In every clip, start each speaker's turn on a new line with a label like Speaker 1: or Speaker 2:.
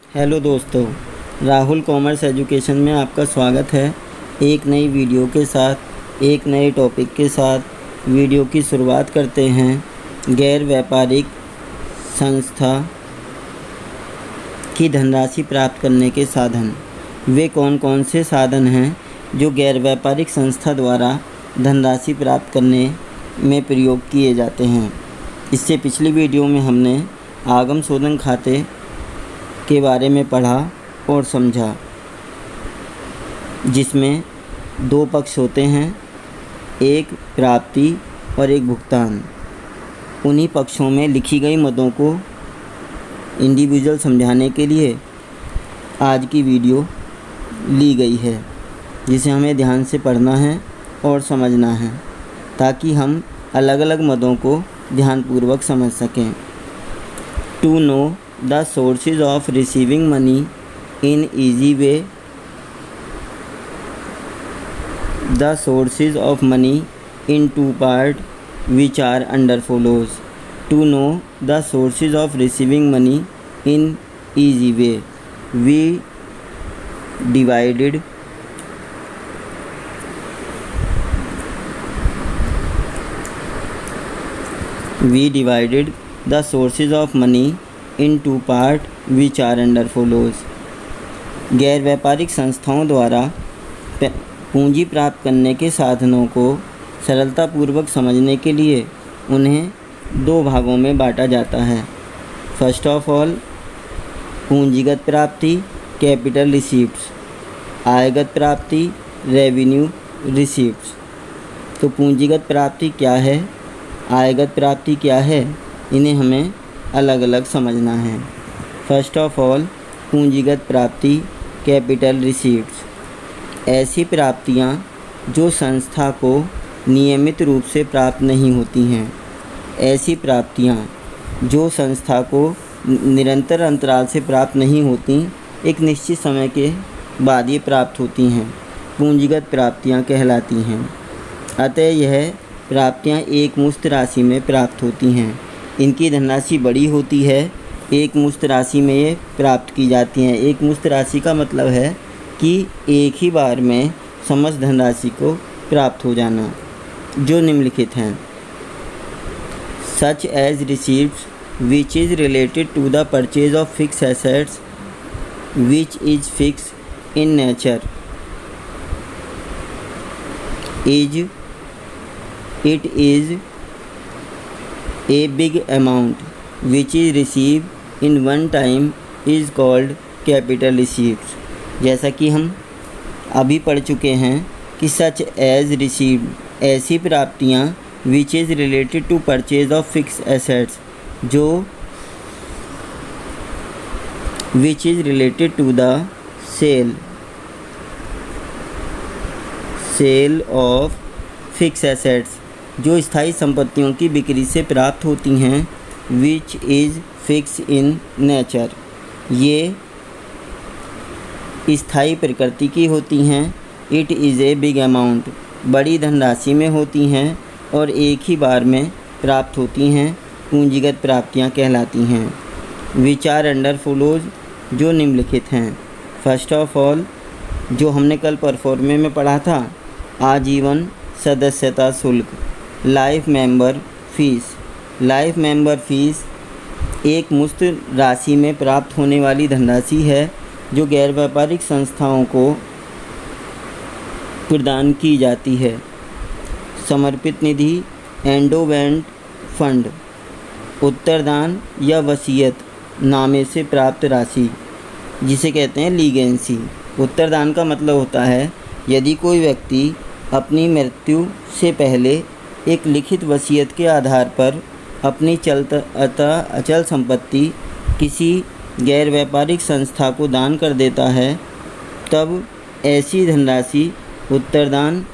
Speaker 1: Hello दोस्तों, Rahul commerce education में आपका स्वागत है। एक नई वीडियो के साथ, एक नए टॉपिक के साथ वीडियो की शुरुआत करते हैं। गैर व्यापारिक संस्था की धनराशि प्राप्त करने के साधन। वे कौन कौन से साधन हैं जो गैर व्यापारिक संस्था द्वारा धनराशि प्राप्त करने में प्रयोग किए जाते हैं। इससे पिछली वीडियो में हमने आगम शोधन खाते के बारे में पढ़ा और समझा, जिसमें दो पक्ष होते हैं, एक प्राप्ति और एक भुगतान। उन्हीं पक्षों में लिखी गई मदों को इंडिविजुअल समझाने के लिए आज की वीडियो ली गई है, जिसे हमें ध्यान से पढ़ना है और समझना है ताकि हम अलग अलग मदों को ध्यानपूर्वक समझ सकें। To know the sources of receiving money in easy way. The sources of money in two parts, which are under follows. To know the sources of receiving money in easy way, we divided the sources of money in two part which are under follows. गैर व्यापारिक संस्थाओं द्वारा पूंजी प्राप्त करने के साधनों को सरलतापूर्वक समझने के लिए उन्हें दो भागों में बांटा जाता है। फर्स्ट ऑफ ऑल, पूंजीगत प्राप्ति कैपिटल रिसीप्ट्स, आयगत प्राप्ति रेवेन्यू रिसीप्ट्स। तो पूंजीगत प्राप्ति क्या है, आयगत प्राप्ति क्या है, इन्हें हमें अलग अलग समझना है। फर्स्ट ऑफ ऑल, पूंजीगत प्राप्ति कैपिटल रिसीट्स, ऐसी प्राप्तियां जो संस्था को नियमित रूप से प्राप्त नहीं होती हैं। ऐसी प्राप्तियां जो संस्था को निरंतर अंतराल से प्राप्त नहीं होती, एक निश्चित समय के बाद ये प्राप्त होती हैं, पूंजीगत प्राप्तियां कहलाती हैं। अतः यह प्राप्तियां एक मुश्त राशि में प्राप्त होती हैं। इनकी धनराशि बड़ी होती है, एक मुश्त राशि में ये प्राप्त की जाती हैं। एक मुश्त राशि का मतलब है कि एक ही बार में समस्त धनराशि को प्राप्त हो जाना, जो निम्नलिखित हैं। Such as receives which is related to the purchase of fix assets which is fix in nature, it is a big amount which is received in one time is called capital receipts। जैसा कि हम अभी पढ़ चुके हैं कि such as received, ऐसी प्राप्तियाँ which is related to purchase of fixed assets, जो which is related to the sale of fixed assets, जो स्थायी संपत्तियों की बिक्री से प्राप्त होती हैं। विच इज़ फिक्स इन नेचर, ये स्थायी प्रकृति की होती हैं। It is a big amount, बड़ी धनराशि में होती हैं और एक ही बार में प्राप्त होती हैं, पूंजीगत प्राप्तियां कहलाती हैं। विच आर अंडर फॉलोज, जो निम्नलिखित हैं। फर्स्ट ऑफ ऑल, जो हमने कल परफॉर्मे में पढ़ा था, आजीवन सदस्यता शुल्क, life member fees. Life member fees एक मुश्त राशि में प्राप्त होने वाली धनराशि है जो गैर व्यापारिक संस्थाओं को प्रदान की जाती है। समर्पित निधि, एंडोवेंट फंड, उत्तरदान या वसीयत नामे से प्राप्त राशि, जिसे कहते हैं लीगेंसी। उत्तरदान का मतलब होता है यदि कोई व्यक्ति अपनी मृत्यु से पहले एक लिखित वसीयत के आधार पर अपनी अचल संपत्ति किसी गैर व्यापारिक संस्था को दान कर देता है, तब ऐसी धनराशि उत्तरदान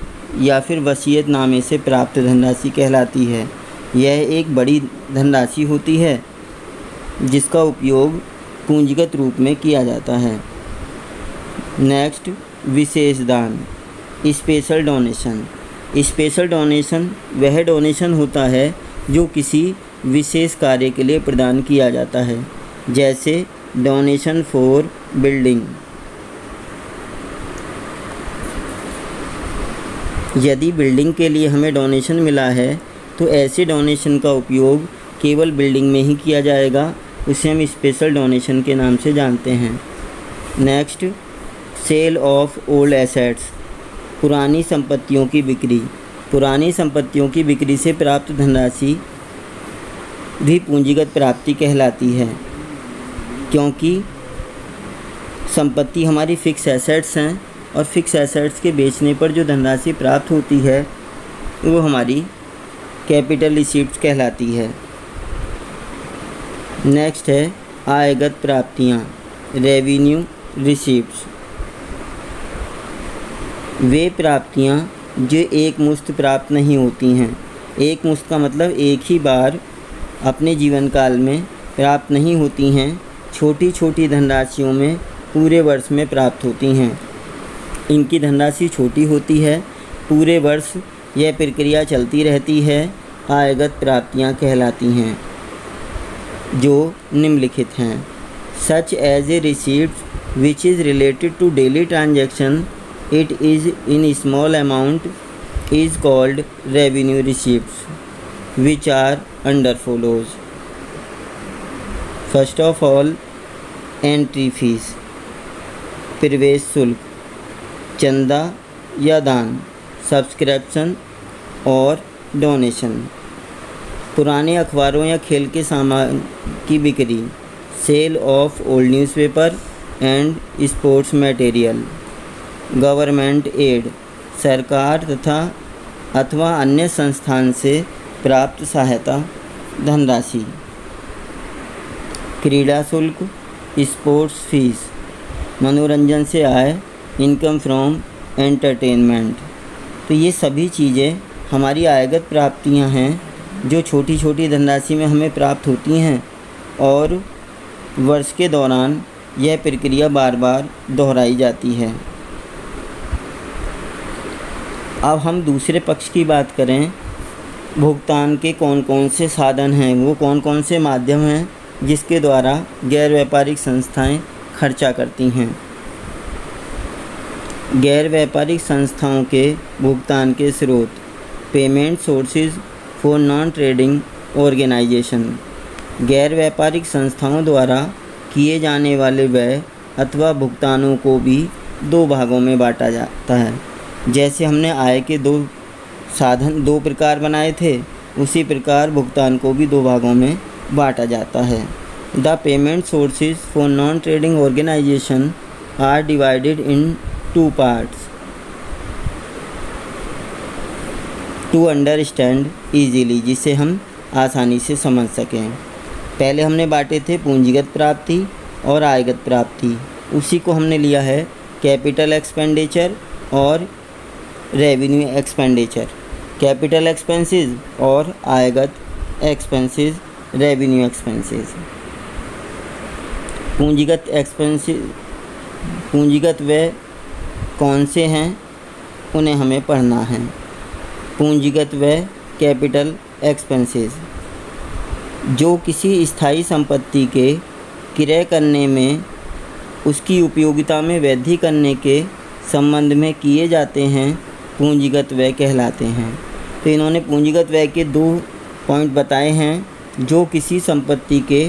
Speaker 1: या फिर वसीयत नामे से प्राप्त धनराशि कहलाती है। यह एक बड़ी धनराशि होती है जिसका उपयोग पूंजीगत रूप में किया जाता है। नेक्स्ट, विशेष दान, स्पेशल डोनेशन। स्पेशल डोनेशन वह डोनेशन होता है जो किसी विशेष कार्य के लिए प्रदान किया जाता है, जैसे डोनेशन फॉर बिल्डिंग। यदि बिल्डिंग के लिए हमें डोनेशन मिला है तो ऐसे डोनेशन का उपयोग केवल बिल्डिंग में ही किया जाएगा, उसे हम स्पेशल डोनेशन के नाम से जानते हैं। Next, sale of old assets, पुरानी संपत्तियों की बिक्री। पुरानी संपत्तियों की बिक्री से प्राप्त धनराशि भी पूंजीगत प्राप्ति कहलाती है, क्योंकि संपत्ति हमारी फिक्स एसेट्स हैं और फिक्स एसेट्स के बेचने पर जो धनराशि प्राप्त होती है वो हमारी कैपिटल रिसीप्ट्स कहलाती है। नेक्स्ट है आयगत प्राप्तियाँ, रेवेन्यू रिसीप्ट्स। वे प्राप्तियाँ जो एक मुश्त प्राप्त नहीं होती हैं। एक मुश्त का मतलब एक ही बार अपने जीवन काल में प्राप्त नहीं होती हैं, छोटी छोटी धनराशियों में पूरे वर्ष में प्राप्त होती हैं। इनकी धनराशि छोटी होती है, पूरे वर्ष यह प्रक्रिया चलती रहती है, आयगत प्राप्तियाँ कहलाती हैं, जो निम्नलिखित हैं। Such as a receipt which is related to daily transaction, it is in small amount is called revenue receipts, which are under follows. First of all, entry fees, प्रवेश शुल्क, चंदा या दान, सब्सक्रिप्शन और डोनेशन। पुराने अखबारों या खेल के सामान की बिक्री, sale of old newspaper and sports material. Government aid, सरकार तथा अथवा अन्य संस्थान से प्राप्त सहायता धनराशि। क्रीड़ा शुल्क, स्पोर्ट्स फीस, मनोरंजन से आय, इनकम फ्रॉम एंटरटेनमेंट। तो ये सभी चीज़ें हमारी आयगत प्राप्तियां हैं जो छोटी छोटी धनराशि में हमें प्राप्त होती हैं और वर्ष के दौरान यह प्रक्रिया बार बार दोहराई जाती है। अब हम दूसरे पक्ष की बात करें, भुगतान के कौन कौन से साधन हैं, वो कौन कौन से माध्यम हैं जिसके द्वारा गैर व्यापारिक संस्थाएं खर्चा करती हैं। गैर व्यापारिक संस्थाओं के भुगतान के स्रोत, payment sources for non trading organisation. गैर व्यापारिक संस्थाओं द्वारा किए जाने वाले व्यय अथवा भुगतानों को भी दो भागों में बांटा जाता है। जैसे हमने आय के दो प्रकार बनाए थे, उसी प्रकार भुगतान को भी दो भागों में बांटा जाता है। The payment sources for non trading organisation are divided in two parts to understand easily, जिसे हम आसानी से समझ सकें। पहले हमने बांटे थे पूंजीगत प्राप्ति और आयगत प्राप्ति, उसी को हमने लिया है कैपिटल एक्सपेंडिचर और रेवेन्यू एक्सपेंडिचर। कैपिटल एक्सपेंसेस और आयगत एक्सपेंसेस, रेवेन्यू एक्सपेंसेस। पूंजीगत व्यय कौन से हैं उन्हें हमें पढ़ना है। पूंजीगत व्यय कैपिटल एक्सपेंसेस जो किसी स्थायी संपत्ति के क्रय करने में उसकी उपयोगिता में वृद्धि करने के संबंध में किए जाते हैं, पूंजीगत व्यय कहलाते हैं। तो इन्होंने पूंजीगत व्यय के दो पॉइंट बताए हैं, जो किसी संपत्ति के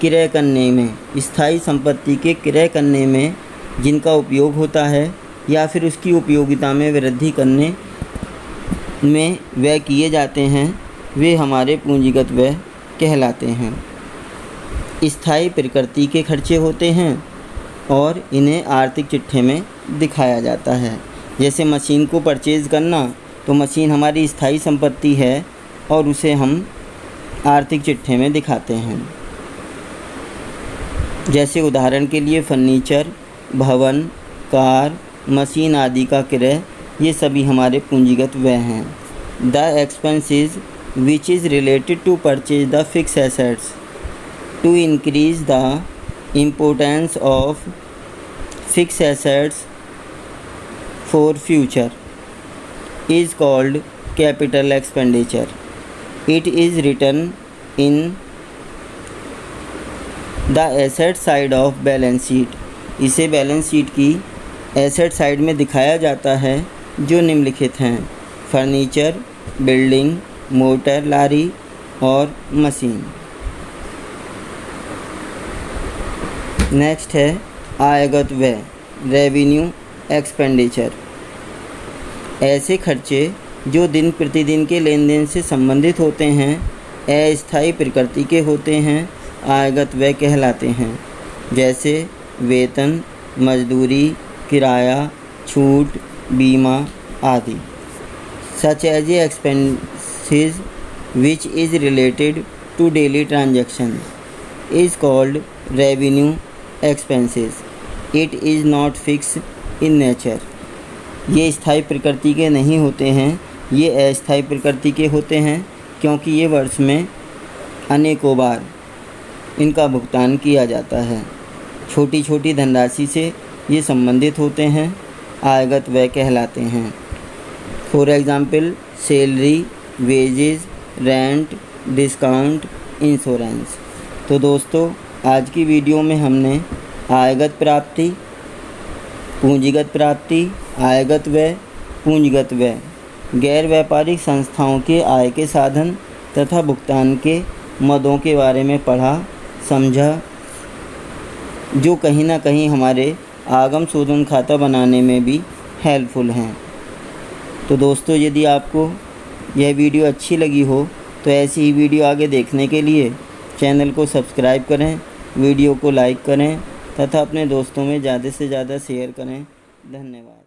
Speaker 1: क्रय करने में, स्थायी संपत्ति के क्रय करने में जिनका उपयोग होता है या फिर उसकी उपयोगिता में वृद्धि करने में व्यय किए जाते हैं, वे हमारे पूंजीगत व्यय कहलाते हैं। स्थायी प्रकृति के खर्चे होते हैं और इन्हें आर्थिक चिट्ठे में दिखाया जाता है। जैसे मशीन को परचेज़ करना, तो मशीन हमारी स्थायी संपत्ति है और उसे हम आर्थिक चिट्ठे में दिखाते हैं। जैसे उदाहरण के लिए फर्नीचर, भवन, कार, मशीन आदि का क्रय, ये सभी हमारे पूंजीगत व्यय हैं। The expenses which is related to purchase the fix assets to increase the importance of fix assets for future is called capital expenditure. It is written in the asset side of balance sheet, इसे balance sheet की asset side में दिखाया जाता है जो निम्नलिखित हैं: furniture, building, motor, लारी और मशीन। नेक्स्ट है आयगत व्यय, रेवेन्यू एक्सपेंडिचर। ऐसे खर्चे जो दिन प्रतिदिन के लेन देन से संबंधित होते हैं, अस्थायी प्रकृति के होते हैं, आयगत व्यय कहलाते हैं, जैसे वेतन, मजदूरी, किराया, छूट, बीमा आदि। Such as a expenses which is related to daily transaction is called revenue expenses. It is not fix in nature. ये स्थायी प्रकृति के नहीं होते हैं, ये अस्थायी प्रकृति के होते हैं, क्योंकि ये वर्ष में अनेकों बार इनका भुगतान किया जाता है। छोटी छोटी धनराशि से ये संबंधित होते हैं, आयगत व्यय कहलाते हैं। For example salary, wages, rent, discount, insurance. तो दोस्तों, आज की वीडियो में हमने आयगत प्राप्ति, पूंजीगत प्राप्ति, आयगत व्यय, पूंजीगत व्यय, गैर व्यापारिक संस्थाओं के आय के साधन तथा भुगतान के मदों के बारे में पढ़ा, समझा, जो कहीं ना कहीं हमारे आगम शोधन खाता बनाने में भी हेल्पफुल हैं। तो दोस्तों, यदि आपको यह वीडियो अच्छी लगी हो तो ऐसी ही वीडियो आगे देखने के लिए चैनल को सब्सक्राइब करें, वीडियो को लाइक करें तथा अपने दोस्तों में ज़्यादा से ज़्यादा शेयर करें। धन्यवाद।